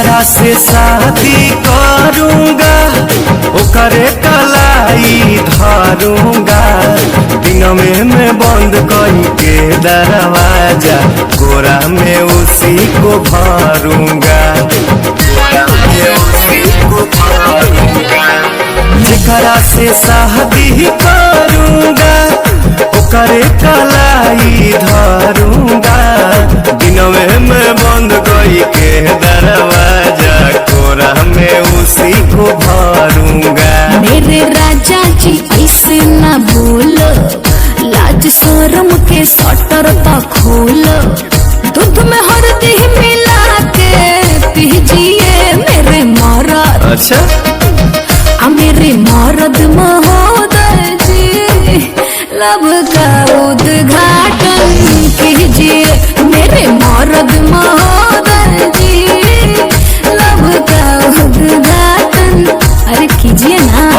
जेकरा से शादी करूंगा ओकरे कलाई धरूंगा, दिन में बंद कई के दरवाजा, गोरा में उसी को भरूंगा, जेकरा से शादी करूंगा ओकरे कलाई धरूंगा, दिन में बंद कई के दरवाजा, गोरा में उसी को भरूंगा। मेरे राजा जी ऐसे न बोलो, लाज शर्म के शटर तो खोलो, दूध में हल्दी मिला के पीजिए मेरे मरद। अच्छा मेरे मरद महोदय जी, लब का उद्घाटन कीजिए मेरे मरद महोदय जी, लब का उद्घाटन अरे कीजिए ना।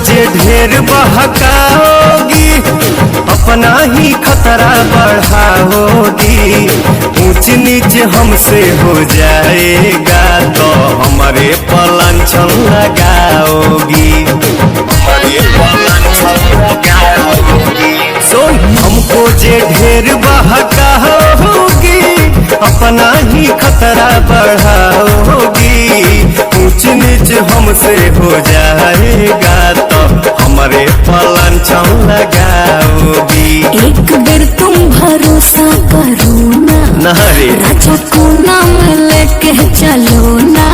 जे ढेर बहकाओगी अपना ही खतरा बढ़ाओगी, ऊंच नीच हमसे हो जाएगा तो हमारे पलांछन लगाओगी, हमारे पलांछन लगाओगी। सुन, हमको जे ढेर बहकाओगी अपना ही खतरा बढ़ाओगी, ऊंच नीच हमसे हो जाएगा तो हमारे पलांछन लगाओगी। एक बेर तुम भरोसा करो ना, राजा को नाम लेके चलो ना,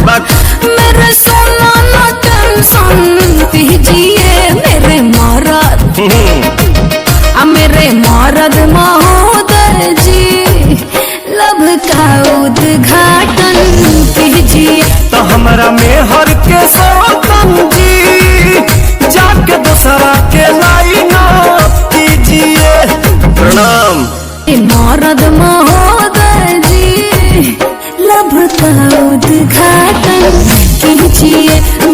मेरे सोना ना टेंशन पीजिए मेरे मरद, मेरे मरद महोदय जी, लब का उद्घाटन कीजिए। तो हमारा मेहर के सौतन जी, जाके दूसरा के लाइन कीजिए। प्रणाम। मरद महोदय जी, लब का उद्घाटन कीजिए।